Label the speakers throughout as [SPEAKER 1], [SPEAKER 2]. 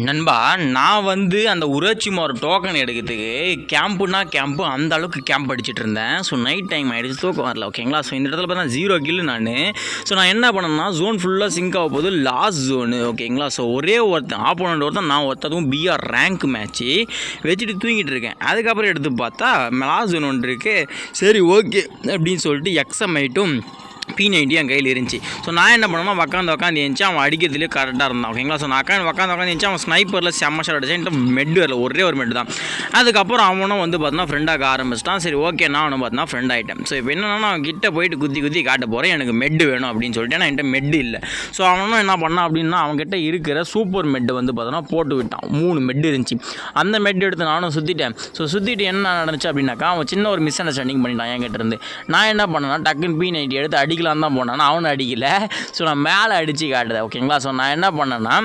[SPEAKER 1] நண்பா, நான் அந்த உரோச்சிமாரு டோக்கன் எடுக்கிறதுக்கு கேம்ப்பு அந்த அளவுக்கு கேம்ப் அடிச்சிட்டு இருந்தேன். ஸோ நைட் டைம் ஆகிடுச்சு, தூக்கம் வரல. ஓகேங்களா? ஸோ இந்த இடத்துல பார்த்தா 0 கில்லு நான். ஸோ நான் என்ன பண்ணேன்னா, ஜோன் ஃபுல்லாக சிங்க் ஆக போகுது, லாஸ்ட் ஜோனு. ஓகேங்களா? ஸோ ஒரே ஒருத்தன் ஆப்போனண்ட் ஒருத்தன், நான் ஒருத்ததும் பிஆர் ரேங்க் மேட்ச்சு வச்சுட்டு தூங்கிட்டு இருக்கேன். அதுக்கப்புறம் எடுத்து பார்த்தா லாஸ்ட் ஜோன் ஒன்று இருக்குது. சரி ஓகே அப்படின்னு சொல்லிட்டு எக்ஸம் ஆகிட்டும் P90 என் கையில் இருந்துச்சு. ஸோ நான் என்ன பண்ணேன்னா உட்காந்து இருந்துச்சு, அவன் அடிக்கிறதுலேயே கரெக்டாக இருந்தான். ஓகேங்களா? ஸோ நான் உட்காந்து இருந்துச்சு, அவன் ஸ்னைப்பரில் செம்ம ஷாட் அடிச்சான். என்கிட்ட மெட்டு வரல, ஒரே ஒரு மெட்டு தான். அதுக்கப்புறம் அவனும் பார்த்தீங்கன்னா ஃப்ரெண்டாக ஆரம்பிச்சிட்டான். சரி ஓகே, நான் அவனை பார்த்தீங்கன்னா ஃப்ரெண்ட் ஆகிட்டேன். ஸோ இப்போ என்னன்னா, நான் கிட்ட போயிட்டு குத்தி காட்ட போகிறேன், எனக்கு மெட்டு வேணும் அப்படின்னு சொல்லிட்டு. நான் என்கிட்ட மெட்டு இல்லை. ஸோ அவனும் என்ன பண்ணான் அப்படின்னா, அவன்கிட்ட இருக்கிற சூப்பர் மெட்டு பார்த்தீங்கன்னா போட்டு விட்டான். 3 மெட்டு இருந்துச்சு. அந்த மெட்டு எடுத்து நானும் சுற்றிட்டேன். ஸோ சுற்றிட்டு என்ன நடந்துச்சு அப்படின்னாக்கா, அவன் சின்ன ஒரு மிஸ் அண்டர்ஸ்டாண்டிங் பண்ணிட்டான் என்கிட்ட இருந்து. நான் என்ன பண்ணேன்னா, டக்குன்னு P90 எடுத்து அடிக்கலாம் தான் போனான், அவனும் அடிக்கலை. ஸோ நான் மேலே அடித்து காட்டுறேன். ஓகேங்களா? ஸோ நான் என்ன பண்ணேன்னா,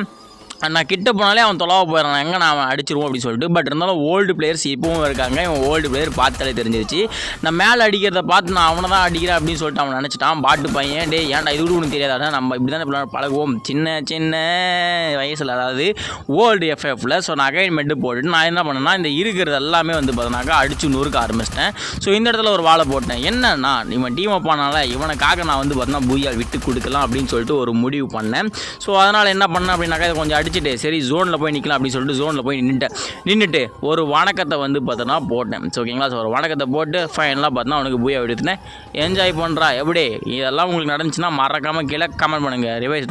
[SPEAKER 1] நான் கிட்ட போனாலே அவன் தொலைவ போயிடறான், எங்கே நான் அவன் அடிச்சிருவோம் அப்படின்னு சொல்லிட்டு. பட் இருந்தாலும் ஓல்டு பிளேயர்ஸ் இப்பவும் இருக்காங்க. இவன் ஓல்டு பிளேயர் பார்த்தாலே தெரிஞ்சிருச்சு. நான் மேலே அடிக்கிறத பார்த்து நான் அவனை தான் அடிக்கிறேன் அப்படின்னு சொல்லிட்டு அவன் நினச்சிட்டான். பாட்டு பையன், டே ஏன்டா இது கூட ஒன்றும் தெரியாதா, நம்ம இப்படி தானே பழகுவோம் சின்ன வயசில், அதாவது ஓல்டு எஃப்எஃப்ல. ஸோ நான் அகைன் மெட்டு போட்டுட்டு நான் என்ன பண்ணேன்னா, இந்த இருக்கிறது எல்லாமே பார்த்தோன்னாக்கா அடிச்சு நொறுக்க ஆரம்பிச்சிட்டேன். ஸோ இந்த இடத்துல ஒரு வாழை போட்டேன். என்னன்னா, இவன் டீம் அப்பானால இவனுக்காக நான் பார்த்தோன்னா பூயால் விட்டு கொடுக்கலாம் அப்படின்னு சொல்லிட்டு ஒரு முடிவு பண்ணேன். ஸோ அதனால் என்ன பண்ணேன் அப்படின்னாக்கா, இதை கொஞ்சம் அடிச்சுட்டு சரி ஜோனில் போய் நிற்கலாம் அப்படின்னு சொல்லிட்டு ஜோனில் போய் நின்றுட்டு ஒரு வணக்கத்தை பார்த்தோன்னா போட்டேன். ஓகேங்களா? ஸோ ஒரு வணக்கத்தை போட்டு ஃபைனலாக பார்த்தோன்னா அவனுக்கு பூயா எடுத்துனேன். என்ஜாய் பண்ணுறா எப்படி இதெல்லாம் உங்களுக்கு நடந்துச்சுன்னா மறக்காமல் கீழே கமெண்ட் பண்ணுங்கள். ரிவைஸ்